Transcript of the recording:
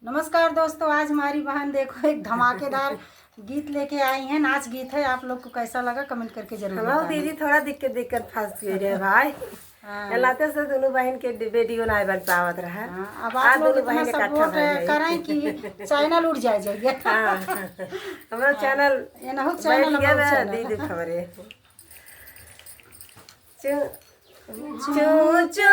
नमस्कार दोस्तों, आज हमारी बहन देखो एक धमाकेदार गीत लेके आई हैं। नाच गीत है, आप लोग को कैसा लगा कमेंट करके जरूर हम दीदी थोड़ा दिक्कत फंस गई रे भाई। लाते से दोनों बहन के वीडियो ना बन पावत रहा। अब आप लोग इतना सपोर्ट करें कि चैनल उड़ जाएगा। हमारा चैनल ये ना हो चैनल दीदी खबरें चू चू चू